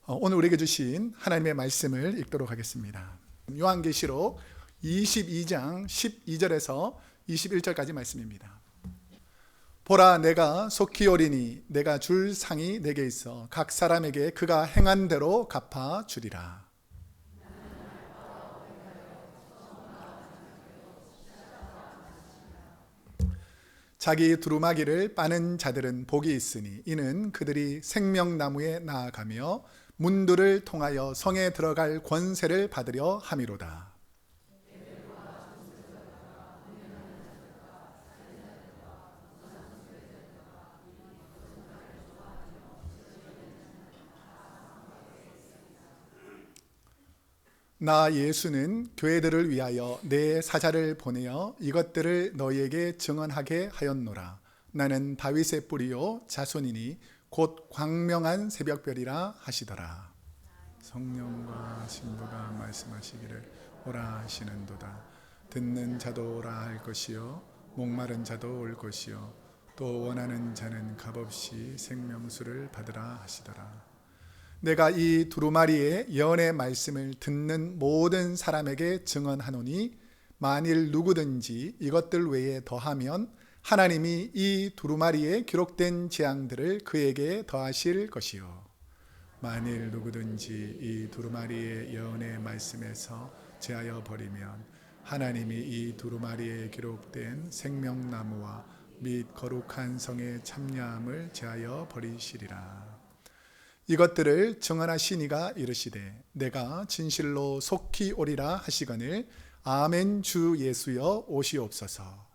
오늘 우리에게 주신 하나님의 말씀을 읽도록 하겠습니다. 요한계시록 22장 12절에서 21절까지 말씀입니다. 보라, 내가 속히 오리니 내가 줄 상이 내게 있어 각 사람에게 그가 행한 대로 갚아 주리라. 자기 두루마기를 빠는 자들은 복이 있으니 이는 그들이 생명나무에 나아가며 문들을 통하여 성에 들어갈 권세를 받으려 함이로다. 나 예수는 교회들을 위하여 내 사자를 보내어 이것들을 너희에게 증언하게 하였노라. 나는 다윗의 뿌리요 자손이니 곧 광명한 새벽별이라 하시더라. 성령과 신부가 말씀하시기를 오라 하시는도다. 듣는 자도 오라 할 것이요 목마른 자도 올 것이요 또 원하는 자는 값없이 생명수를 받으라 하시더라. 내가 이 두루마리의 예언의 말씀을 듣는 모든 사람에게 증언하노니 만일 누구든지 이것들 외에 더하면 하나님이 이 두루마리에 기록된 재앙들을 그에게 더하실 것이요 만일 누구든지 이 두루마리의 예언의 말씀에서 제하여 버리면 하나님이 이 두루마리에 기록된 생명나무와 및 거룩한 성의 참여함을 제하여 버리시리라. 이것들을 증언하시니가 이르시되 내가 진실로 속히 오리라 하시거늘 아멘. 주 예수여 오시옵소서.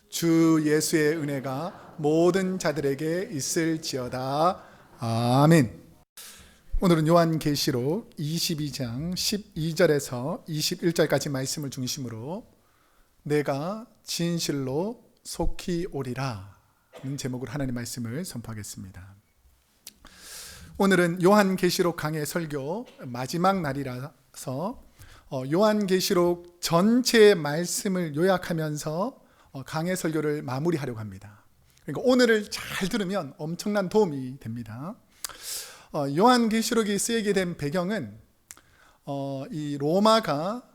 주 예수의 은혜가 모든 자들에게 있을지어다. 아멘. 오늘은 요한계시록 22장 12절에서 21절까지 말씀을 중심으로 내가 진실로 속히 오리라 는 제목으로 하나님의 말씀을 선포하겠습니다. 오늘은 요한계시록 강해 설교 마지막 날이라서 요한계시록 전체의 말씀을 요약하면서 강해 설교를 마무리하려고 합니다. 그러니까 오늘을 잘 들으면 엄청난 도움이 됩니다. 요한계시록이 쓰이게 된 배경은 이 로마가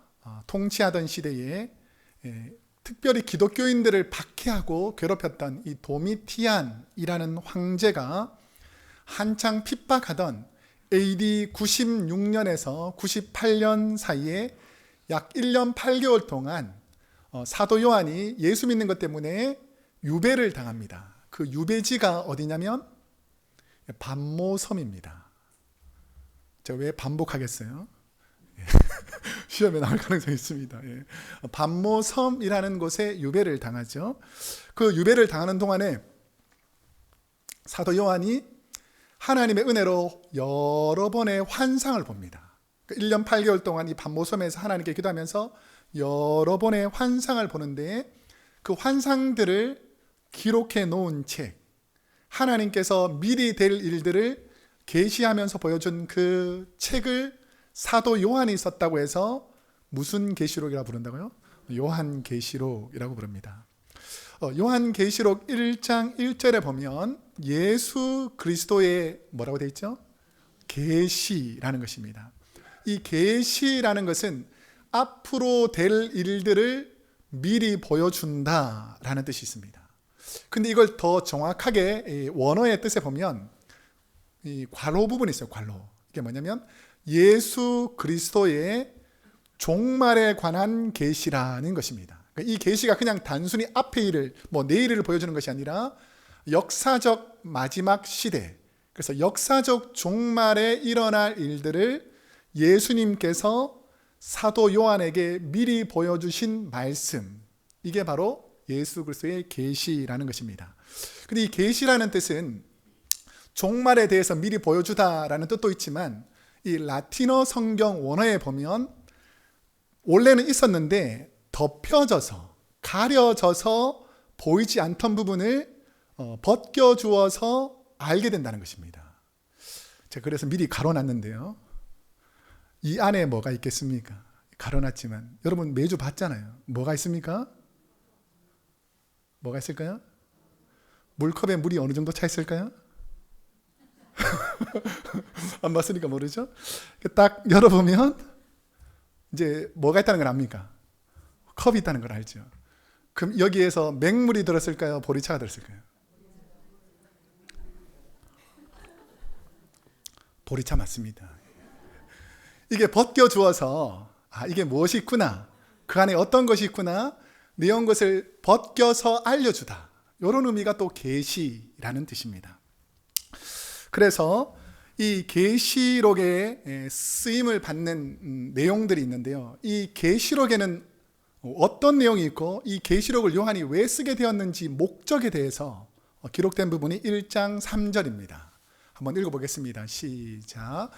통치하던 시대에 특별히 기독교인들을 박해하고 괴롭혔던 이 도미티안이라는 황제가 한창 핍박하던 AD 96년에서 98년 사이에 약 1년 8개월 동안 사도 요한이 예수 믿는 것 때문에 유배를 당합니다. 그 유배지가 어디냐면 반모섬입니다. 제가 왜 반복하겠어요? 시험에 나올 가능성이 있습니다. 반모섬이라는 곳에 유배를 당하죠. 그 유배를 당하는 동안에 사도 요한이 하나님의 은혜로 여러 번의 환상을 봅니다. 1년 8개월 동안 이 반모섬에서 하나님께 기도하면서 여러 번의 환상을 보는데 그 환상들을 기록해 놓은 책, 하나님께서 미리 될 일들을 계시하면서 보여준 그 책을 사도 요한이 썼다고 해서 무슨 계시록이라고 부른다고요? 요한계시록이라고 부릅니다. 요한계시록 1장 1절에 보면 예수 그리스도의 뭐라고 되어 있죠? 계시라는 것입니다. 이 계시라는 것은 앞으로 될 일들을 미리 보여준다라는 뜻이 있습니다. 근데 이걸 더 정확하게 원어의 뜻에 보면 이 괄호 부분이 있어요. 괄호. 이게 뭐냐면 예수 그리스도의 종말에 관한 계시라는 것입니다. 이 계시가 그냥 단순히 앞의 일을 내일을 보여주는 것이 아니라 역사적 마지막 시대, 그래서 역사적 종말에 일어날 일들을 예수님께서 사도 요한에게 미리 보여주신 말씀, 이게 바로 예수 그리스도의 계시라는 것입니다. 근데 이 계시라는 뜻은 종말에 대해서 미리 보여주다라는 뜻도 있지만 이 라틴어 성경 원어에 보면 원래는 있었는데 덮여져서 가려져서 보이지 않던 부분을 벗겨주어서 알게 된다는 것입니다. 제가 그래서 미리 가려놨는데요. 이 안에 뭐가 있겠습니까? 가려놨지만 여러분 매주 봤잖아요. 뭐가 있습니까? 뭐가 있을까요? 물컵에 물이 어느 정도 차 있을까요? 안 봤으니까 모르죠. 딱 열어보면 이제 뭐가 있다는 걸 압니까? 컵이 있다는 걸 알죠. 그럼 여기에서 맹물이 들었을까요? 보리차가 들었을까요? 보리차 맞습니다. 이게 벗겨주어서 이게 무엇이 있구나, 그 안에 어떤 것이 있구나, 내온 것을 벗겨서 알려주다, 이런 의미가 또 계시라는 뜻입니다. 그래서 이 계시록에 쓰임을 받는 내용들이 있는데요, 이 계시록에는 어떤 내용이 있고 이 계시록을 요한이 왜 쓰게 되었는지 목적에 대해서 기록된 부분이 1장 3절입니다. 한번 읽어보겠습니다. 시작.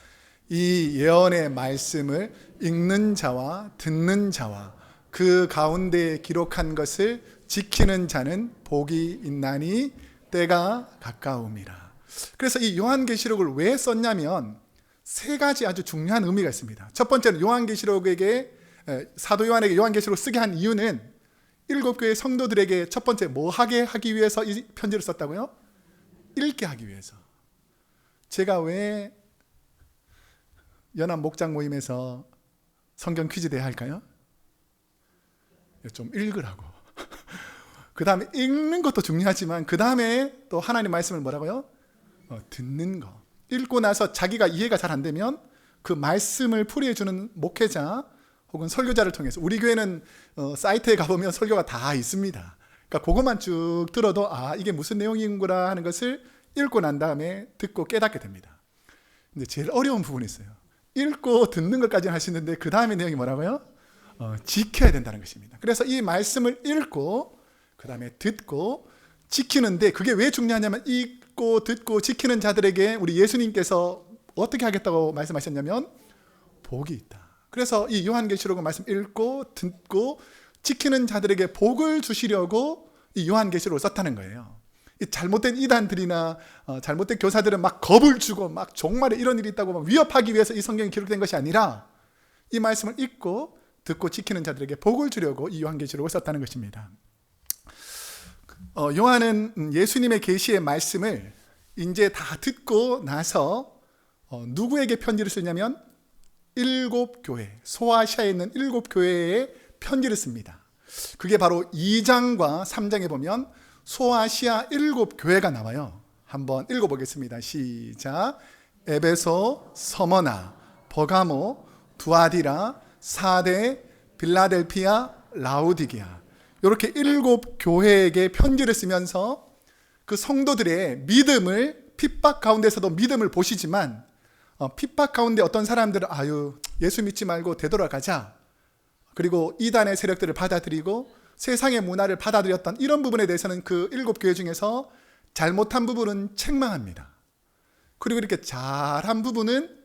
이 예언의 말씀을 읽는 자와 듣는 자와 그 가운데 기록한 것을 지키는 자는 복이 있나니 때가 가까움이라. 그래서 이 요한계시록을 왜 썼냐면 세 가지 아주 중요한 의미가 있습니다. 첫 번째는 요한계시록에게, 사도 요한에게 요한계시록을 쓰게 한 이유는 7교회 성도들에게 첫 번째 뭐 하게 하기 위해서 이 편지를 썼다고요? 읽게 하기 위해서. 제가 왜 연합 목장 모임에서 성경 퀴즈 대회 할까요? 좀 읽으라고. 그 다음에 읽는 것도 중요하지만 그 다음에 또 하나님 말씀을 뭐라고요? 듣는 거. 읽고 나서 자기가 이해가 잘 안 되면 그 말씀을 풀이해주는 목회자 혹은 설교자를 통해서, 우리 교회는 사이트에 가보면 설교가 다 있습니다. 그러니까 그것만 쭉 들어도 이게 무슨 내용인구나 하는 것을 읽고 난 다음에 듣고 깨닫게 됩니다. 근데 제일 어려운 부분이 있어요. 읽고 듣는 것까지는 할 수 있는데 그 다음에 내용이 뭐라고요? 지켜야 된다는 것입니다. 그래서 이 말씀을 읽고 그 다음에 듣고 지키는데, 그게 왜 중요하냐면 읽고 듣고 지키는 자들에게 우리 예수님께서 어떻게 하겠다고 말씀하셨냐면 복이 있다. 그래서 이 요한계시록은 말씀 읽고 듣고 지키는 자들에게 복을 주시려고 이 요한계시록을 썼다는 거예요. 이 잘못된 이단들이나 잘못된 교사들은 막 겁을 주고 막 종말에 이런 일이 있다고 막 위협하기 위해서 이 성경이 기록된 것이 아니라 이 말씀을 읽고 듣고 지키는 자들에게 복을 주려고 이 요한계시록을 썼다는 것입니다. 요한은 예수님의 계시의 말씀을 이제 다 듣고 나서 누구에게 편지를 쓰냐면 7교회, 소아시아에 있는 7교회에 편지를 씁니다. 그게 바로 2장과 3장에 보면 소아시아 7교회가 나와요. 한번 읽어보겠습니다. 시작. 에베소, 서머나, 버가모, 두아디라, 사데, 빌라델피아, 라우디게아, 이렇게 7교회에게 편지를 쓰면서 그 성도들의 믿음을, 핍박 가운데서도 믿음을 보시지만 핍박 가운데 어떤 사람들은 예수 믿지 말고 되돌아가자, 그리고 이단의 세력들을 받아들이고 세상의 문화를 받아들였던 이런 부분에 대해서는 그 7교회 중에서 잘못한 부분은 책망합니다. 그리고 이렇게 잘한 부분은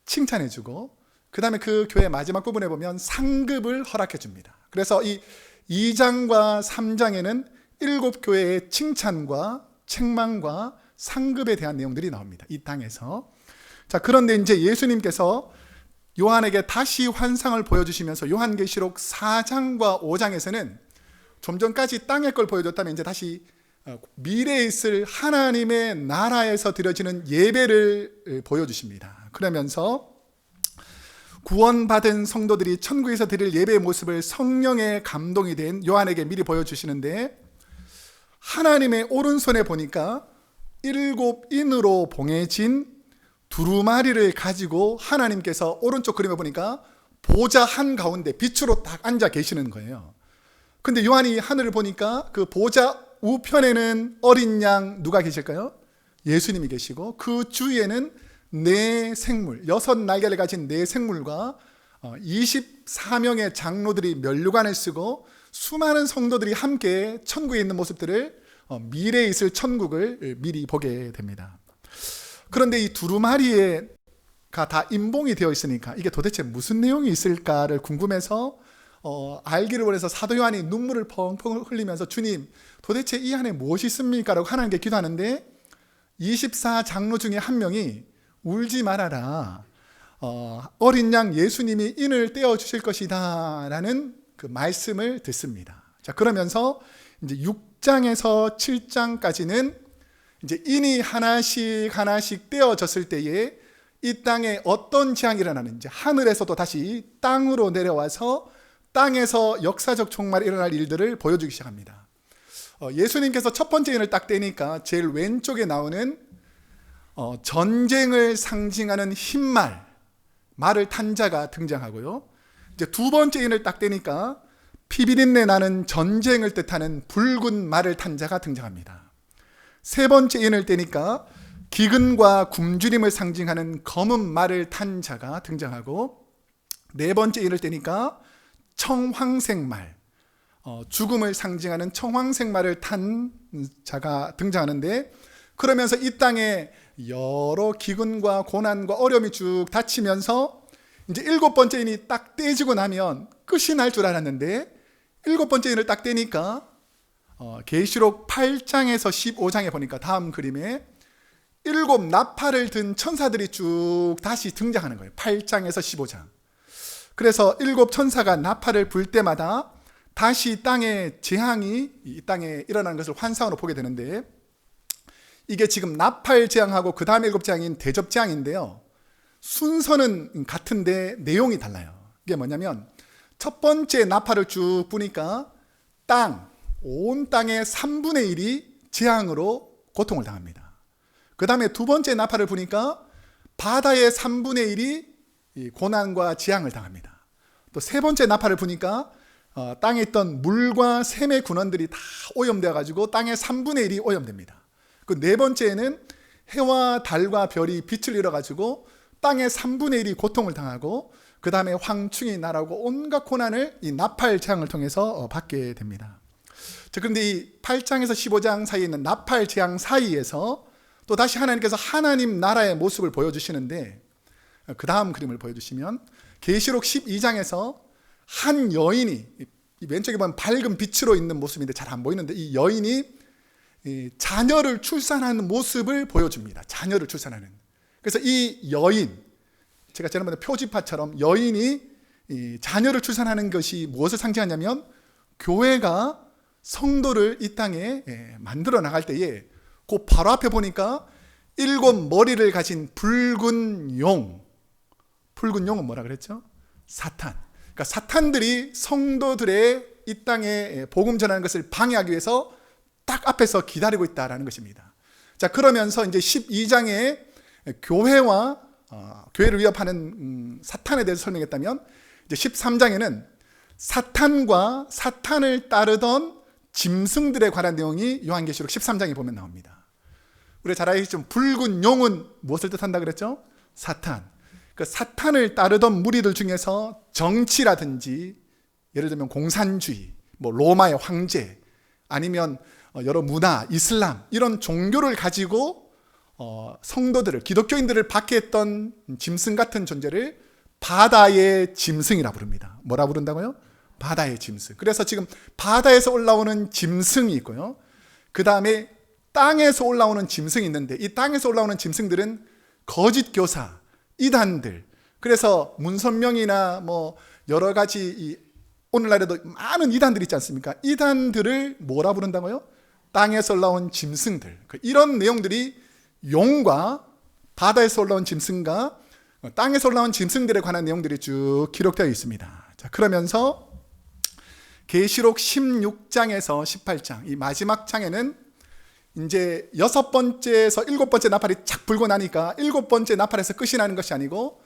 칭찬해주고, 그 다음에 그 교회 마지막 부분에 보면 상급을 허락해 줍니다. 그래서 이 2장과 3장에는 7교회의 칭찬과 책망과 상급에 대한 내용들이 나옵니다. 이 땅에서. 자, 그런데 이제 예수님께서 요한에게 다시 환상을 보여주시면서 요한계시록 4장과 5장에서는 좀 전까지 땅의 걸 보여줬다면 이제 다시 미래에 있을 하나님의 나라에서 드려지는 예배를 보여주십니다. 그러면서 구원받은 성도들이 천국에서 드릴 예배의 모습을 성령의 감동이 된 요한에게 미리 보여주시는데, 하나님의 오른손에 보니까 7인으로 봉해진 두루마리를 가지고 하나님께서 오른쪽 그림에 보니까 보좌 한가운데 빛으로 딱 앉아 계시는 거예요. 근데 요한이 하늘을 보니까 그 보좌 우편에는 어린 양 누가 계실까요? 예수님이 계시고 그 주위에는 네 생물, 6날개를 가진 네 생물과 24명의 장로들이 면류관을 쓰고 수많은 성도들이 함께 천국에 있는 모습들을, 미래에 있을 천국을 미리 보게 됩니다. 그런데 이 두루마리가 다 임봉이 되어 있으니까 이게 도대체 무슨 내용이 있을까를 궁금해서 알기를 원해서 사도 요한이 눈물을 펑펑 흘리면서 주님, 도대체 이 안에 무엇이 있습니까? 라고 하나님께 기도하는데 24장로 중에 한 명이 울지 말아라, 어린 양 예수님이 인을 떼어주실 것이다 라는 그 말씀을 듣습니다. 자, 그러면서 이제 6장에서 7장까지는 이제 인이 하나씩 하나씩 떼어졌을 때에 이 땅에 어떤 재앙이 일어나는지, 하늘에서도 다시 땅으로 내려와서 땅에서 역사적 종말이 일어날 일들을 보여주기 시작합니다. 예수님께서 첫 번째 인을 딱 떼니까 제일 왼쪽에 나오는 전쟁을 상징하는 흰말, 말을 탄 자가 등장하고요. 이제 두 번째 인을 딱 떼니까 피비린내 나는 전쟁을 뜻하는 붉은 말을 탄 자가 등장합니다. 세 번째 인을 떼니까 기근과 굶주림을 상징하는 검은 말을 탄 자가 등장하고, 네 번째 인을 떼니까 청황색 말, 죽음을 상징하는 청황색 말을 탄 자가 등장하는데, 그러면서 이 땅에 여러 기근과 고난과 어려움이 쭉 닥치면서 이제 일곱 번째 인이 딱 떼지고 나면 끝이 날 줄 알았는데, 일곱 번째 인을 딱 떼니까 계시록 8장에서 15장에 보니까 다음 그림에 일곱 나팔을 든 천사들이 쭉 다시 등장하는 거예요. 8장에서 15장. 그래서 일곱 천사가 나팔을 불 때마다 다시 땅의 재앙이 이 땅에 일어나는 것을 환상으로 보게 되는데, 이게 지금 나팔 재앙하고 그 다음에 일곱 재앙인 대접 재앙인데요, 순서는 같은데 내용이 달라요. 이게 뭐냐면 첫 번째 나팔을 쭉 부니까 온 땅의 3분의 1이 재앙으로 고통을 당합니다. 그 다음에 두 번째 나팔을 부니까 바다의 3분의 1이 고난과 재앙을 당합니다. 또 세 번째 나팔을 부니까 땅에 있던 물과 샘의 군원들이 다 오염되어 가지고 땅의 3분의 1이 오염됩니다. 그 네 번째에는 해와 달과 별이 빛을 잃어 가지고 땅의 3분의 1이 고통을 당하고, 그 다음에 황충이 날아오고 온갖 고난을 이 나팔 재앙을 통해서 받게 됩니다. 자, 그런데 이 8장에서 15장 사이에 있는 나팔 재앙 사이에서 또 다시 하나님께서 하나님 나라의 모습을 보여주시는데, 그 다음 그림을 보여주시면 계시록 12장에서 한 여인이, 왼쪽에 보면 밝은 빛으로 있는 모습인데 잘 안 보이는데, 이 여인이 자녀를 출산하는 모습을 보여줍니다. 자녀를 출산하는. 그래서 이 여인, 제가 지난번에 표지파처럼 여인이 자녀를 출산하는 것이 무엇을 상징하냐면, 교회가 성도를 이 땅에 만들어 나갈 때에 그 바로 앞에 보니까 일곱 머리를 가진 붉은 용. 붉은 용은 뭐라 그랬죠? 사탄. 그러니까 사탄들이 성도들의 이 땅에 복음 전하는 것을 방해하기 위해서 딱 앞에서 기다리고 있다라는 것입니다. 자, 그러면서 이제 12장에 교회와 교회를 위협하는 사탄에 대해서 설명했다면, 이제 13장에는 사탄과 사탄을 따르던 짐승들에 관한 내용이 요한계시록 13장에 보면 나옵니다. 우리가 잘 알겠지만 붉은 용은 무엇을 뜻한다 그랬죠? 사탄. 그 사탄을 따르던 무리들 중에서 정치라든지, 예를 들면 공산주의, 뭐 로마의 황제, 아니면 여러 문화, 이슬람, 이런 종교를 가지고 성도들을, 기독교인들을 박해했던 짐승 같은 존재를 바다의 짐승이라 부릅니다. 뭐라 부른다고요? 바다의 짐승. 그래서 지금 바다에서 올라오는 짐승이 있고요, 그 다음에 땅에서 올라오는 짐승이 있는데, 이 땅에서 올라오는 짐승들은 거짓 교사, 이단들. 그래서 문선명이나 뭐 여러 가지 오늘날에도 많은 이단들이 있지 않습니까? 이단들을 뭐라 부른다고요? 땅에서 올라온 짐승들. 이런 내용들이 용과 바다에서 올라온 짐승과 땅에서 올라온 짐승들에 관한 내용들이 쭉 기록되어 있습니다. 자, 그러면서 계시록 16장에서 18장, 이 마지막 장에는 이제 여섯 번째에서 일곱 번째 나팔이 착 불고 나니까 일곱 번째 나팔에서 끝이 나는 것이 아니고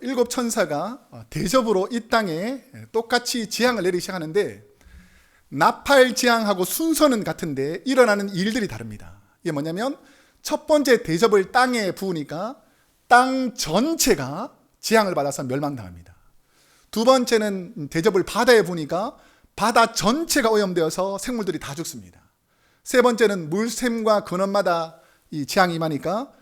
일곱 천사가 대접으로 이 땅에 똑같이 재앙을 내리기 시작하는데, 나팔 재앙하고 순서는 같은데 일어나는 일들이 다릅니다. 이게 뭐냐면 첫 번째 대접을 땅에 부으니까 땅 전체가 재앙을 받아서 멸망당합니다. 두 번째는 대접을 바다에 부으니까 바다 전체가 오염되어서 생물들이 다 죽습니다. 세 번째는 물샘과 근원마다 이 재앙이 임하니까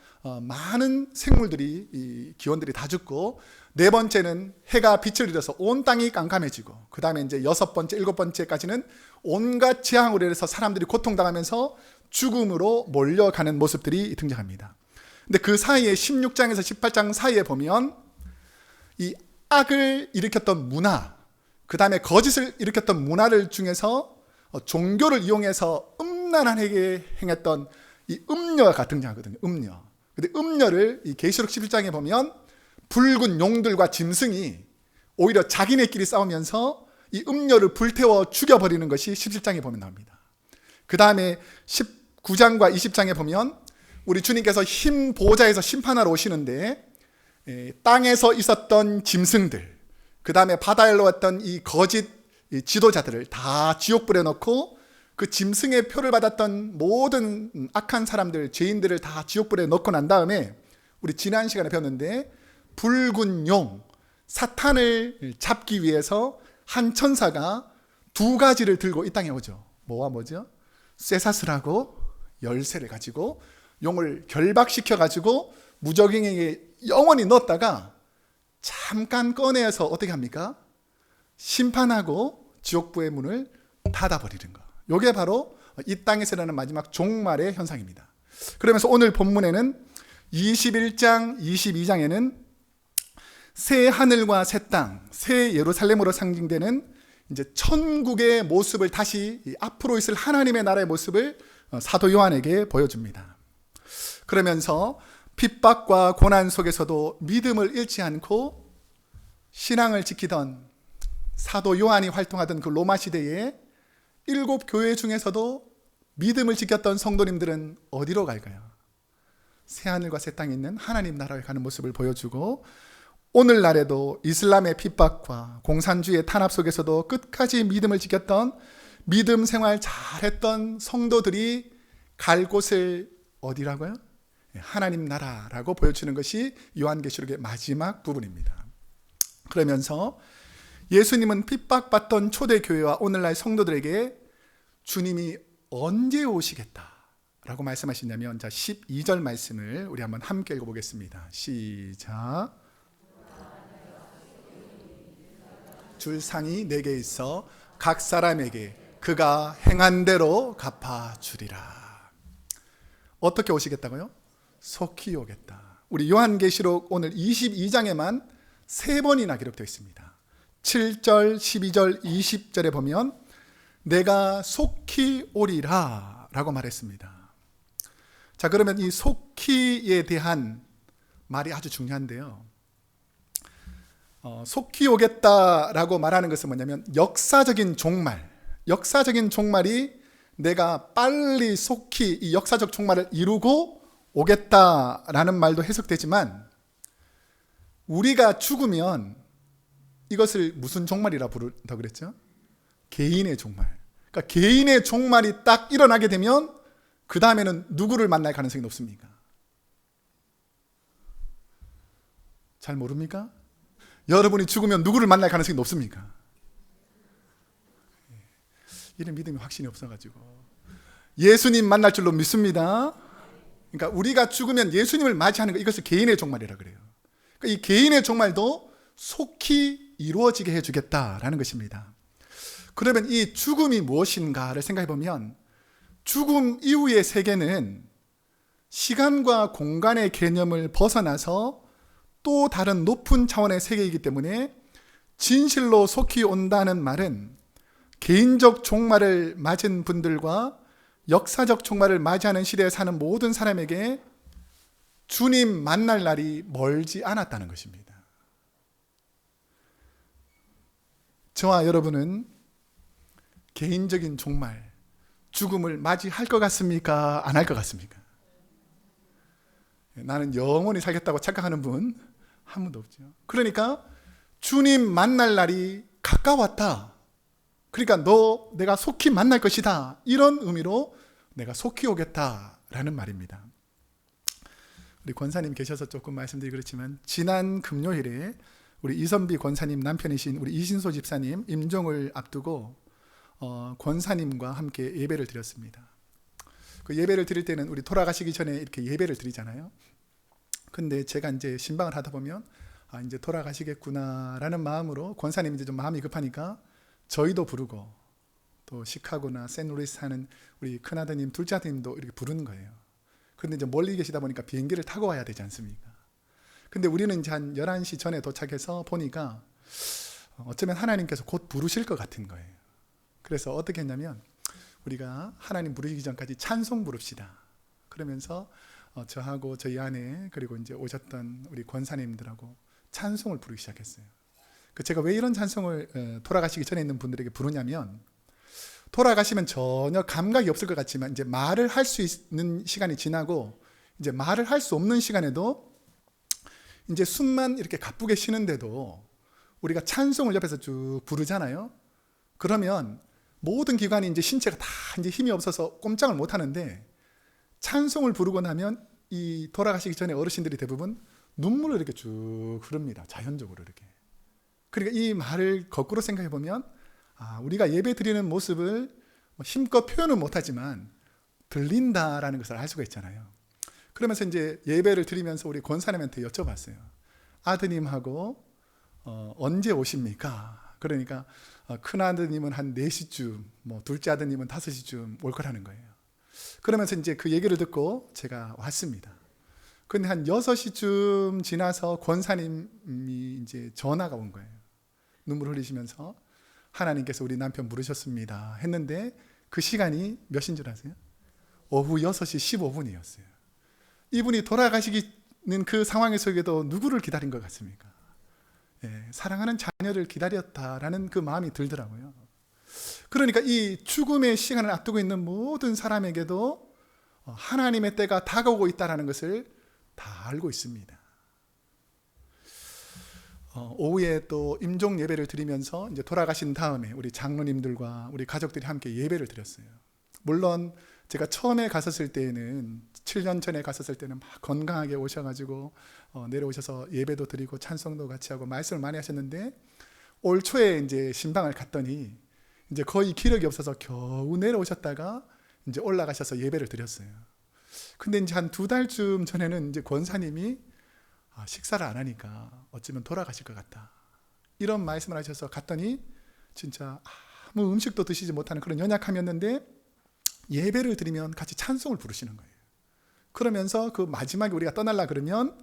많은 생물들이, 이 기원들이 다 죽고, 네 번째는 해가 빛을 잃어서 온 땅이 깜깜해지고, 그 다음에 이제 여섯 번째, 일곱 번째까지는 온갖 재앙으로 인해서 사람들이 고통당하면서 죽음으로 몰려가는 모습들이 등장합니다. 근데 그 사이에 16장에서 18장 사이에 보면 이 악을 일으켰던 문화, 그 다음에 거짓을 일으켰던 문화를 중에서 종교를 이용해서 음란하게 행했던 이 음녀가 등장하거든요. 음녀. 근데 음녀를 이 계시록 11장에 보면 붉은 용들과 짐승이 오히려 자기네끼리 싸우면서 이 음녀를 불태워 죽여버리는 것이 17장에 보면 나옵니다. 그 다음에 19장과 20장에 보면 우리 주님께서 흰 보좌에서 심판하러 오시는데 땅에서 있었던 짐승들, 그 다음에 바다에 왔던 이 거짓 지도자들을 다 지옥불에 넣고 그 짐승의 표를 받았던 모든 악한 사람들, 죄인들을 다 지옥불에 넣고 난 다음에 우리 지난 시간에 배웠는데 붉은 용, 사탄을 잡기 위해서 한 천사가 두 가지를 들고 이 땅에 오죠. 뭐와 뭐죠? 쇠사슬하고 열쇠를 가지고 용을 결박시켜 가지고 무적행에게 영원히 넣었다가 잠깐 꺼내서 어떻게 합니까? 심판하고 지옥부의 문을 닫아버리는 거. 이게 바로 이 땅에서 일어나는 마지막 종말의 현상입니다. 그러면서 오늘 본문에는 21장, 22장에는 새 하늘과 새 땅, 새 예루살렘으로 상징되는 이제 천국의 모습을 다시 앞으로 있을 하나님의 나라의 모습을 사도 요한에게 보여줍니다. 그러면서 핍박과 고난 속에서도 믿음을 잃지 않고 신앙을 지키던 사도 요한이 활동하던 그 로마 시대에 7 교회 중에서도 믿음을 지켰던 성도님들은 어디로 갈까요? 새하늘과 새 땅에 있는 하나님 나라에 가는 모습을 보여주고 오늘날에도 이슬람의 핍박과 공산주의의 탄압 속에서도 끝까지 믿음을 지켰던 믿음 생활 잘했던 성도들이 갈 곳을 어디라고요? 하나님 나라라고 보여주는 것이 요한계시록의 마지막 부분입니다. 그러면서 예수님은 핍박받던 초대교회와 오늘날 성도들에게 주님이 언제 오시겠다라고 말씀하시냐면, 자 12절 말씀을 우리 한번 함께 읽어보겠습니다. 시작. 줄 상이 내게 있어 각 사람에게 그가 행한 대로 갚아주리라. 어떻게 오시겠다고요? 속히 오겠다. 우리 요한계시록 오늘 22장에만 3번이나 기록되어 있습니다. 7절, 12절, 20절에 보면 내가 속히 오리라 라고 말했습니다. 자, 그러면 이 속히에 대한 말이 아주 중요한데요. 속히 오겠다라고 말하는 것은 뭐냐면 역사적인 종말, 역사적인 종말이 내가 빨리 속히 이 역사적 종말을 이루고 오겠다라는 말도 해석되지만, 우리가 죽으면 이것을 무슨 종말이라 부른다고 그랬죠? 개인의 종말. 그러니까 개인의 종말이 딱 일어나게 되면 그 다음에는 누구를 만날 가능성이 높습니까? 잘 모릅니까? 여러분이 죽으면 누구를 만날 가능성이 높습니까? 이런 믿음이 확신이 없어가지고 예수님 만날 줄로 믿습니다. 그러니까 우리가 죽으면 예수님을 맞이하는 것, 이것을 개인의 종말이라 그래요. 그러니까 이 개인의 종말도 속히 이루어지게 해주겠다라는 것입니다. 그러면 이 죽음이 무엇인가를 생각해 보면, 죽음 이후의 세계는 시간과 공간의 개념을 벗어나서 또 다른 높은 차원의 세계이기 때문에 진실로 속히 온다는 말은 개인적 종말을 맞은 분들과 역사적 종말을 맞이하는 시대에 사는 모든 사람에게 주님 만날 날이 멀지 않았다는 것입니다. 저와 여러분은 개인적인 종말, 죽음을 맞이할 것 같습니까? 안 할 것 같습니까? 나는 영원히 살겠다고 착각하는 분 한 분도 없죠. 그러니까 주님 만날 날이 가까웠다. 그러니까 내가 속히 만날 것이다. 이런 의미로 내가 속히 오겠다라는 말입니다. 우리 권사님 계셔서 조금 말씀드리기 그렇지만, 지난 금요일에 우리 이선비 권사님 남편이신 우리 이신소 집사님 임종을 앞두고 권사님과 함께 예배를 드렸습니다. 그 예배를 드릴 때는 우리 돌아가시기 전에 이렇게 예배를 드리잖아요. 근데 제가 이제 신방을 하다 보면 이제 돌아가시겠구나라는 마음으로, 권사님이 이제 좀 마음이 급하니까 저희도 부르고, 또 시카고나 샌루이스 사는 우리 큰아드님, 둘째 아드님도 이렇게 부르는 거예요. 그런데 이제 멀리 계시다 보니까 비행기를 타고 와야 되지 않습니까? 근데 우리는 이제 한 11시 전에 도착해서 보니까 어쩌면 하나님께서 곧 부르실 것 같은 거예요. 그래서 어떻게 했냐면, 우리가 하나님 부르시기 전까지 찬송 부릅시다. 그러면서 저하고 저희 아내 그리고 이제 오셨던 우리 권사님들하고 찬송을 부르기 시작했어요. 제가 왜 이런 찬송을 돌아가시기 전에 있는 분들에게 부르냐면, 돌아가시면 전혀 감각이 없을 것 같지만 이제 말을 할 수 있는 시간이 지나고 이제 말을 할 수 없는 시간에도 이제 숨만 이렇게 가쁘게 쉬는데도 우리가 찬송을 옆에서 쭉 부르잖아요. 그러면 모든 기관이 이제 신체가 다 이제 힘이 없어서 꼼짝을 못 하는데, 찬송을 부르고 나면 이 돌아가시기 전에 어르신들이 대부분 눈물을 이렇게 쭉 흐릅니다. 자연적으로 이렇게. 그러니까 이 말을 거꾸로 생각해 보면, 우리가 예배 드리는 모습을 힘껏 표현은 못하지만 들린다라는 것을 알 수가 있잖아요. 그러면서 이제 예배를 드리면서 우리 권사님한테 여쭤봤어요. 아드님하고 언제 오십니까? 그러니까 큰 아드님은 한 4시쯤, 둘째 아드님은 5시쯤 올 거라는 거예요. 그러면서 이제 그 얘기를 듣고 제가 왔습니다. 근데 한 6시쯤 지나서 권사님이 이제 전화가 온 거예요. 눈물 흘리시면서 하나님께서 우리 남편 부르셨습니다 했는데, 그 시간이 몇인 줄 아세요? 오후 6시 15분이었어요. 이분이 돌아가시는 그 상황 속에도 누구를 기다린 것 같습니까? 사랑하는 자녀를 기다렸다라는 그 마음이 들더라고요. 그러니까 이 죽음의 시간을 앞두고 있는 모든 사람에게도 하나님의 때가 다가오고 있다는 것을 다 알고 있습니다. 오후에 또 임종 예배를 드리면서 이제 돌아가신 다음에 우리 장로님들과 우리 가족들이 함께 예배를 드렸어요. 물론 제가 처음에 갔었을 때는, 7년 전에 갔었을 때는 막 건강하게 오셔가지고 내려오셔서 예배도 드리고 찬송도 같이 하고 말씀을 많이 하셨는데, 올 초에 이제 신방을 갔더니 이제 거의 기력이 없어서 겨우 내려오셨다가 이제 올라가셔서 예배를 드렸어요. 근데 이제 한 2달쯤 전에는 이제 권사님이 식사를 안 하니까 어쩌면 돌아가실 것 같다, 이런 말씀을 하셔서 갔더니 진짜 아무 음식도 드시지 못하는 그런 연약함이었는데, 예배를 드리면 같이 찬송을 부르시는 거예요. 그러면서 그 마지막에 우리가 떠날라 그러면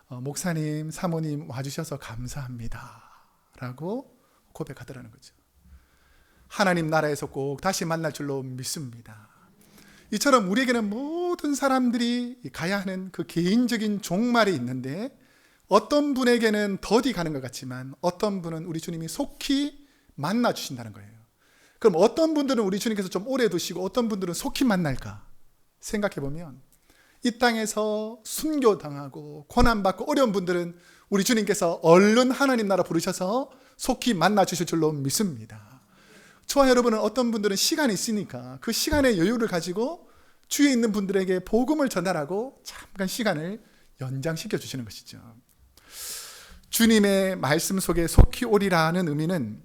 목사님, 사모님 와주셔서 감사합니다 라고 고백하더라는 거죠. 하나님 나라에서 꼭 다시 만날 줄로 믿습니다. 이처럼 우리에게는 모든 사람들이 가야 하는 그 개인적인 종말이 있는데, 어떤 분에게는 더디 가는 것 같지만 어떤 분은 우리 주님이 속히 만나 주신다는 거예요. 그럼 어떤 분들은 우리 주님께서 좀 오래 두시고 어떤 분들은 속히 만날까 생각해 보면, 이 땅에서 순교당하고 고난받고 어려운 분들은 우리 주님께서 얼른 하나님 나라 부르셔서 속히 만나 주실 줄로 믿습니다. 저와 여러분은 어떤 분들은 시간이 있으니까 그 시간의 여유를 가지고 주위에 있는 분들에게 복음을 전달하고 잠깐 시간을 연장시켜 주시는 것이죠. 주님의 말씀 속에 속히 오리라는 의미는,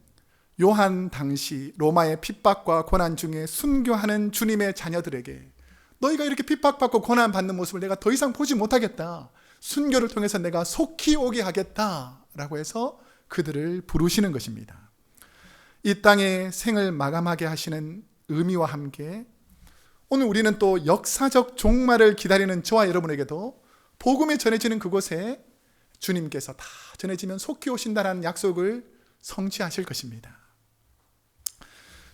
요한 당시 로마의 핍박과 고난 중에 순교하는 주님의 자녀들에게, 너희가 이렇게 핍박받고 고난받는 모습을 내가 더 이상 보지 못하겠다, 순교를 통해서 내가 속히 오게 하겠다라고 해서 그들을 부르시는 것입니다. 이 땅의 생을 마감하게 하시는 의미와 함께 오늘 우리는 또 역사적 종말을 기다리는 저와 여러분에게도 복음이 전해지는 그곳에 주님께서 다 전해지면 속히 오신다는 약속을 성취하실 것입니다.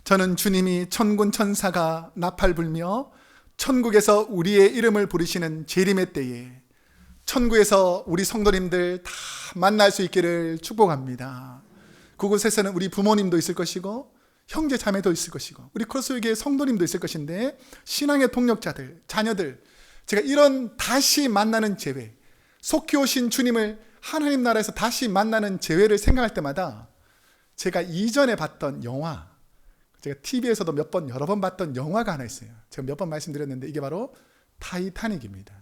저는 주님이 천군 천사가 나팔 불며 천국에서 우리의 이름을 부르시는 재림의 때에 천국에서 우리 성도님들 다 만날 수 있기를 축복합니다. 그곳에서는 우리 부모님도 있을 것이고 형제 자매도 있을 것이고 우리 크로스교회 성도님도 있을 것인데, 신앙의 동력자들, 자녀들, 제가 이런 다시 만나는 재회, 속히 오신 주님을 하나님 나라에서 다시 만나는 재회를 생각할 때마다 제가 이전에 봤던 영화, 제가 TV에서도 여러 번 봤던 영화가 하나 있어요. 제가 몇 번 말씀드렸는데 이게 바로 타이타닉입니다.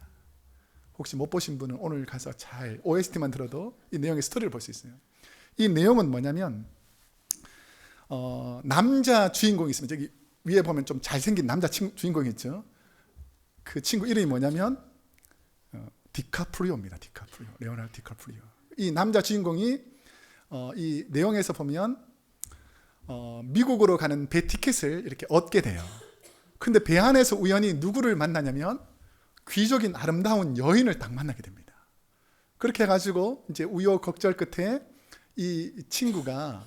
혹시 못 보신 분은 오늘 가서 잘 OST만 들어도 이 내용의 스토리를 볼 수 있어요. 이 내용은 뭐냐면 남자 주인공이 있습니다. 저기 위에 보면 좀 잘생긴 남자 주인공이 있죠. 그 친구 이름이 뭐냐면 디카프리오입니다. 디카프리오, 레오나르도 디카프리오. 이 남자 주인공이 이 내용에서 보면 미국으로 가는 배 티켓을 이렇게 얻게 돼요. 근데 배 안에서 우연히 누구를 만나냐면 귀족인 아름다운 여인을 딱 만나게 됩니다. 그렇게 해가지고 이제 우여곡절 끝에 이 친구가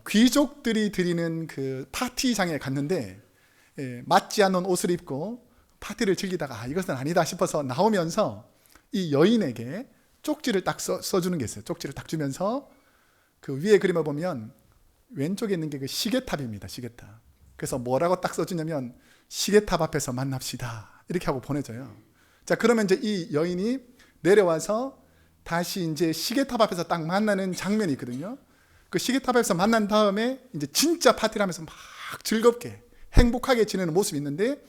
귀족들이 드리는 그 파티장에 갔는데 맞지 않는 옷을 입고 파티를 즐기다가 이것은 아니다 싶어서 나오면서 이 여인에게 쪽지를 딱 써주는 게 있어요. 쪽지를 딱 주면서 그 위에 그림을 보면 왼쪽에 있는 게 그 시계탑입니다. 시계탑. 그래서 뭐라고 딱 써주냐면 시계탑 앞에서 만납시다 이렇게 하고 보내줘요. 자, 그러면 이제 이 여인이 내려와서 다시 이제 시계탑 앞에서 딱 만나는 장면이 있거든요. 그 시계탑에서 만난 다음에 이제 진짜 파티를 하면서 막 즐겁게 행복하게 지내는 모습이 있는데,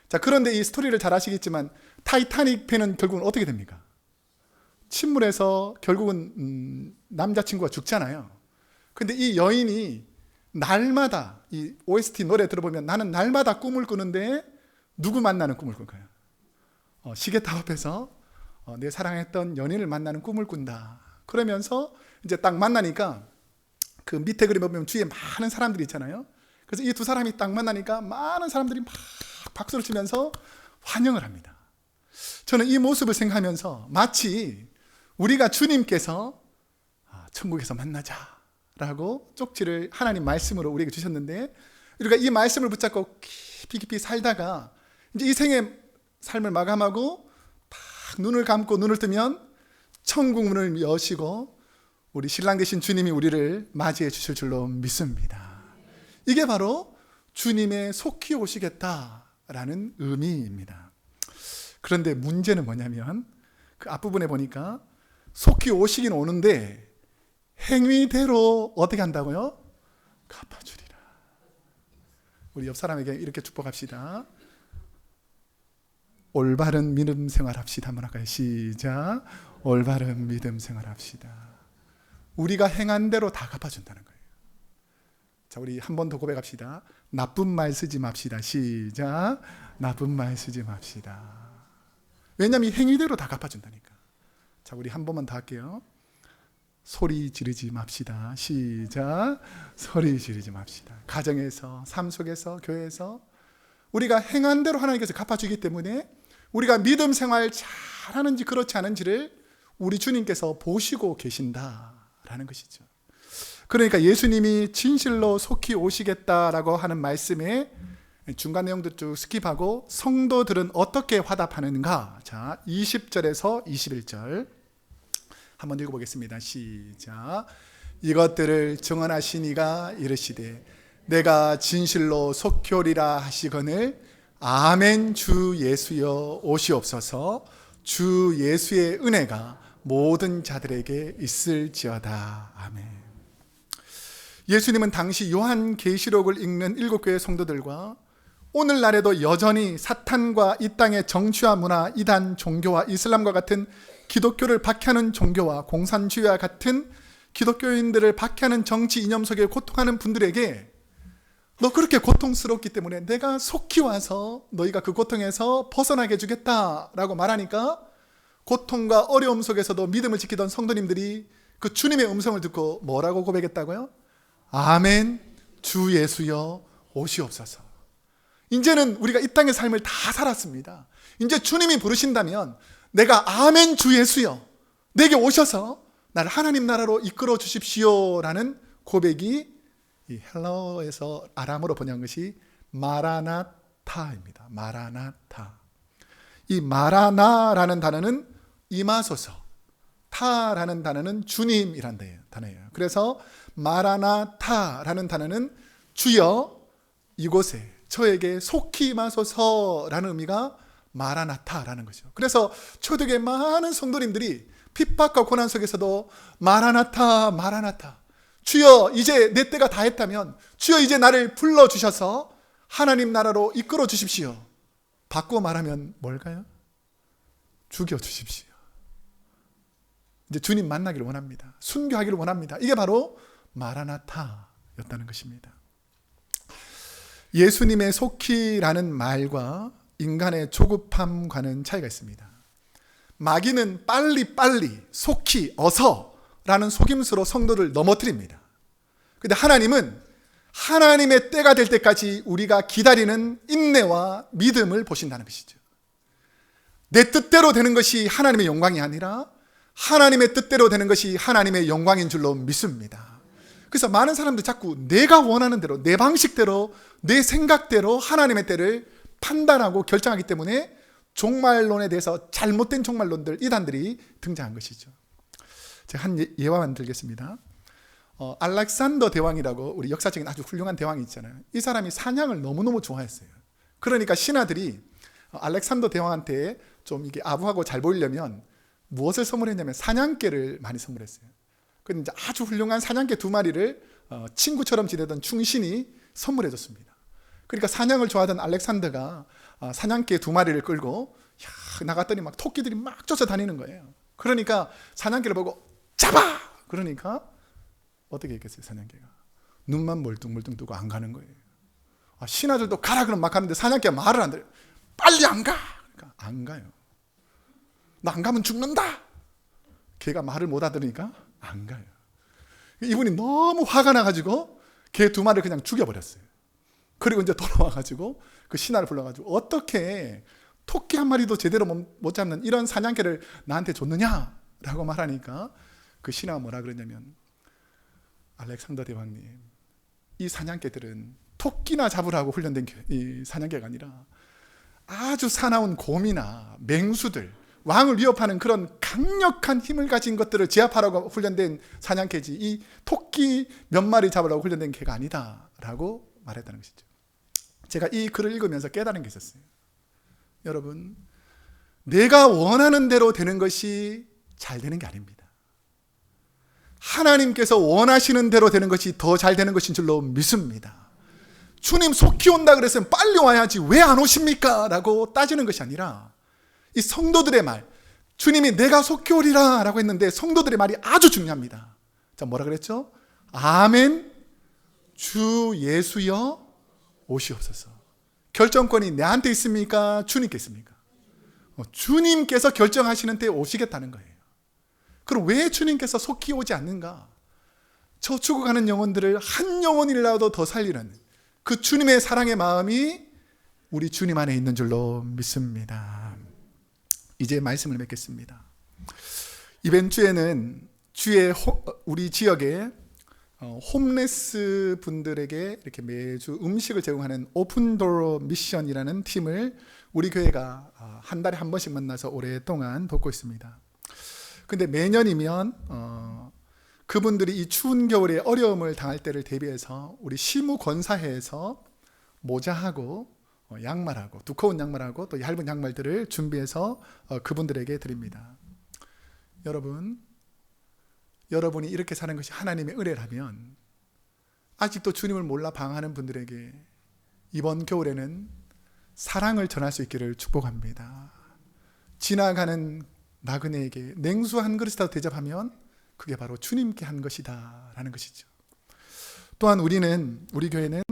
자, 그런데 이 스토리를 잘 아시겠지만 타이타닉 배는 결국은 어떻게 됩니까? 침몰해서 결국은 남자친구가 죽잖아요. 근데 이 여인이 날마다 이 OST 노래 들어보면 나는 날마다 꿈을 꾸는데 누구 만나는 꿈을 꿀까요? 시계탑 앞에서 내 사랑했던 연인을 만나는 꿈을 꾼다. 그러면서 이제 딱 만나니까 그 밑에 그림 보면 주위에 많은 사람들이 있잖아요. 그래서 이 두 사람이 딱 만나니까 많은 사람들이 막 박수를 치면서 환영을 합니다. 저는 이 모습을 생각하면서 마치 우리가 주님께서 천국에서 만나자라고 쪽지를 하나님 말씀으로 우리에게 주셨는데, 우리가 이 말씀을 붙잡고 깊이 살다가 이제 이 생의 삶을 마감하고 딱 눈을 감고 눈을 뜨면 천국 문을 여시고 우리 신랑 되신 주님이 우리를 맞이해 주실 줄로 믿습니다. 이게 바로 주님의 속히 오시겠다라는 의미입니다. 그런데 문제는 뭐냐면 그 앞부분에 보니까 속히 오시긴 오는데 행위대로 어떻게 한다고요? 갚아주리라. 우리 옆 사람에게 이렇게 축복합시다. 올바른 믿음 생활합시다. 한번 할까요? 시작. 올바른 믿음 생활합시다. 우리가 행한 대로 다 갚아준다는 거예요. 자, 우리 한 번 더 고백합시다. 나쁜 말 쓰지 맙시다. 시작. 나쁜 말 쓰지 맙시다. 왜냐하면 이 행위대로 다 갚아준다니까. 자, 우리 한 번만 더 할게요. 소리 지르지 맙시다. 시작. 소리 지르지 맙시다. 가정에서, 삶 속에서, 교회에서 우리가 행한 대로 하나님께서 갚아주기 때문에 우리가 믿음 생활 잘하는지 그렇지 않은지를 우리 주님께서 보시고 계신다라는 것이죠. 그러니까 예수님이 진실로 속히 오시겠다라고 하는 말씀에 중간 내용도 쭉 스킵하고 성도들은 어떻게 화답하는가? 자, 20절에서 21절 한번 읽어보겠습니다. 시작. 이것들을 증언하신 이가 이르시되 내가 진실로 속히 오리라 하시거늘 아멘. 주 예수여 오시옵소서. 주 예수의 은혜가 모든 자들에게 있을지어다. 아멘. 예수님은 당시 요한계시록을 읽는 7교회 성도들과 오늘날에도 여전히 사탄과 이 땅의 정치와 문화, 이단 종교와 이슬람과 같은 기독교를 박해하는 종교와 공산주의와 같은 기독교인들을 박해하는 정치 이념 속에 고통하는 분들에게 너 그렇게 고통스럽기 때문에 내가 속히 와서 너희가 그 고통에서 벗어나게 해주겠다라고 말하니까 고통과 어려움 속에서도 믿음을 지키던 성도님들이 그 주님의 음성을 듣고 뭐라고 고백했다고요? 아멘. 주 예수여 오시옵소서. 이제는 우리가 이 땅의 삶을 다 살았습니다. 이제 주님이 부르신다면 내가 아멘 주 예수여 내게 오셔서 나를 하나님 나라로 이끌어 주십시오라는 고백이 이 헬라어에서 아람어로 번역한 것이 마라나타입니다. 마라나타. 이 마라나라는 단어는 임하소서, 타라는 단어는 주님이란 단어예요. 그래서 마라나타라는 단어는 주여 이곳에 저에게 속히 임하소서라는 의미가 마라나타라는 거죠. 그래서 초대교회 많은 성도님들이 핍박과 고난 속에서도 마라나타 마라나타, 주여 이제 내 때가 다 했다면 주여 이제 나를 불러주셔서 하나님 나라로 이끌어 주십시오. 바꾸어 말하면 뭘까요? 죽여주십시오. 이제 주님 만나기를 원합니다. 순교하기를 원합니다. 이게 바로 마라나타였다는 것입니다. 예수님의 속히라는 말과 인간의 조급함과는 차이가 있습니다. 마귀는 빨리 속히 어서라는 속임수로 성도를 넘어뜨립니다. 그런데 하나님은 하나님의 때가 될 때까지 우리가 기다리는 인내와 믿음을 보신다는 것이죠. 내 뜻대로 되는 것이 하나님의 영광이 아니라 하나님의 뜻대로 되는 것이 하나님의 영광인 줄로 믿습니다. 그래서 많은 사람들이 자꾸 내가 원하는 대로, 내 방식대로, 내 생각대로 하나님의 때를 판단하고 결정하기 때문에 종말론에 대해서 잘못된 종말론들, 이단들이 등장한 것이죠. 제가 한 예화만 들겠습니다. 알렉산더 대왕이라고 우리 역사적인 아주 훌륭한 대왕이 있잖아요. 이 사람이 사냥을 너무너무 좋아했어요. 그러니까 신하들이 알렉산더 대왕한테 좀 이게 아부하고 잘 보이려면 무엇을 선물했냐면 사냥개를 많이 선물했어요. 근데 이제 아주 훌륭한 사냥개 2마리를 친구처럼 지내던 충신이 선물해 줬습니다. 그러니까 사냥을 좋아하던 알렉산더가 사냥개 2마리를 끌고 나갔더니 막 토끼들이 막 쫓아다니는 거예요. 그러니까 사냥개를 보고 잡아! 그러니까 어떻게 했겠어요? 사냥개가 눈만 멀뚱멀뚱 뜨고 안 가는 거예요. 신하들도 가라 그러면 막 가는데 사냥개가 말을 안 들어요. 빨리 안 가! 그러니까 안 가요. 나 안 가면 죽는다! 걔가 말을 못 알아들으니까 안 가요. 이분이 너무 화가 나가지고 개 2마리를 그냥 죽여버렸어요. 그리고 이제 돌아와가지고 그 신하를 불러가지고 어떻게 토끼 한 마리도 제대로 못 잡는 이런 사냥개를 나한테 줬느냐라고 말하니까 그 신하가 뭐라 그러냐면, 알렉산더 대왕님, 이 사냥개들은 토끼나 잡으라고 훈련된 이 사냥개가 아니라 아주 사나운 곰이나 맹수들, 왕을 위협하는 그런 강력한 힘을 가진 것들을 제압하라고 훈련된 사냥개지 이 토끼 몇 마리 잡으라고 훈련된 개가 아니다 라고 말했다는 것이죠. 제가 이 글을 읽으면서 깨달은 게 있었어요. 여러분, 내가 원하는 대로 되는 것이 잘 되는 게 아닙니다. 하나님께서 원하시는 대로 되는 것이 더 잘 되는 것인 줄로 믿습니다. 주님 속히 온다 그랬으면 빨리 와야지 왜 안 오십니까? 라고 따지는 것이 아니라 이 성도들의 말, 주님이 내가 속히 오리라 라고 했는데 성도들의 말이 아주 중요합니다. 자, 뭐라 그랬죠? 아멘, 주 예수여 오시옵소서. 결정권이 내한테 있습니까? 주님께 있습니까? 주님께서 결정하시는 때 오시겠다는 거예요. 그럼 왜 주님께서 속히 오지 않는가? 저 죽어가는 영혼들을 한 영혼이라도 더 살리는 그 주님의 사랑의 마음이 우리 주님 안에 있는 줄로 믿습니다. 이제 말씀을 맺겠습니다. 이번 주에는 우리 지역에 홈레스 분들에게 이렇게 매주 음식을 제공하는 오픈도어 미션이라는 팀을 우리 교회가 한 달에 한 번씩 만나서 오랫동안 돕고 있습니다. 근데 매년이면 그분들이 이 추운 겨울에 어려움을 당할 때를 대비해서 우리 시무 권사회에서 모자하고 양말하고 두꺼운 양말하고 또 얇은 양말들을 준비해서 그분들에게 드립니다. 여러분이 이렇게 사는 것이 하나님의 은혜라면 아직도 주님을 몰라 방황하는 분들에게 이번 겨울에는 사랑을 전할 수 있기를 축복합니다. 지나가는 나그네에게 냉수 한 그릇이라도 대접하면 그게 바로 주님께 한 것이다 라는 것이죠. 또한 우리 교회는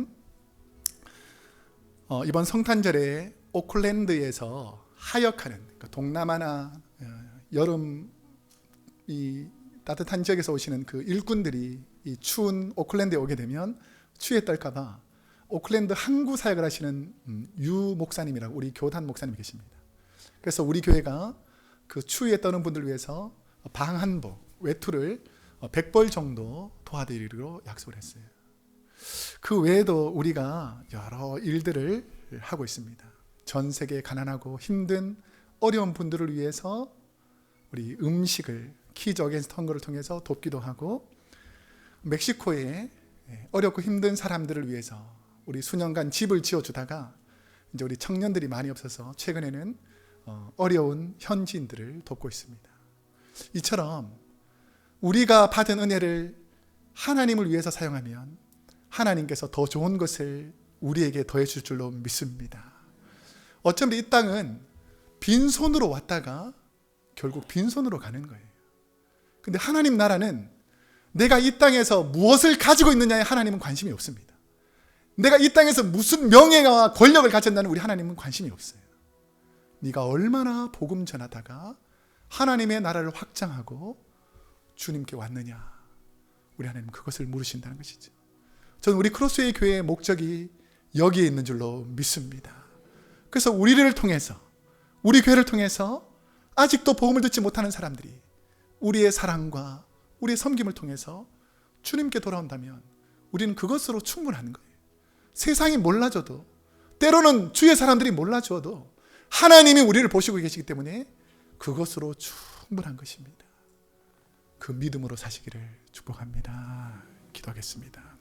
이번 성탄절에 오클랜드에서 하역하는, 그러니까 동남아나 여름 이 따뜻한 지역에서 오시는 그 일꾼들이 이 추운 오클랜드에 오게 되면 추위에 떨까봐 오클랜드 항구 사역을 하시는 유 목사님이라고 우리 교단 목사님이 계십니다. 그래서 우리 교회가 그 추위에 떠는 분들 위해서 방한복, 외투를 100벌 정도 도와드리기로 약속을 했어요. 그 외에도 우리가 여러 일들을 하고 있습니다. 전 세계 가난하고 힘든 어려운 분들을 위해서 우리 음식을 키즈 어게인스트 헝거를 통해서 돕기도 하고, 멕시코에 어렵고 힘든 사람들을 위해서 우리 수년간 집을 지어주다가 이제 우리 청년들이 많이 없어서 최근에는 어려운 현지인들을 돕고 있습니다. 이처럼 우리가 받은 은혜를 하나님을 위해서 사용하면 하나님께서 더 좋은 것을 우리에게 더해 줄 줄로 믿습니다. 어쩌면 이 땅은 빈손으로 왔다가 결국 빈손으로 가는 거예요. 근데 하나님 나라는 내가 이 땅에서 무엇을 가지고 있느냐에 하나님은 관심이 없습니다. 내가 이 땅에서 무슨 명예와 권력을 가졌다는 우리 하나님은 관심이 없어요. 네가 얼마나 복음 전하다가 하나님의 나라를 확장하고 주님께 왔느냐, 우리 하나님은 그것을 물으신다는 것이죠. 저는 우리 크로스웨이 교회의 목적이 여기에 있는 줄로 믿습니다. 그래서 우리를 통해서, 우리 교회를 통해서 아직도 복음을 듣지 못하는 사람들이 우리의 사랑과 우리의 섬김을 통해서 주님께 돌아온다면 우리는 그것으로 충분한 거예요. 세상이 몰라줘도, 때로는 주위의 사람들이 몰라주어도 하나님이 우리를 보시고 계시기 때문에 그것으로 충분한 것입니다. 그 믿음으로 사시기를 축복합니다. 기도하겠습니다.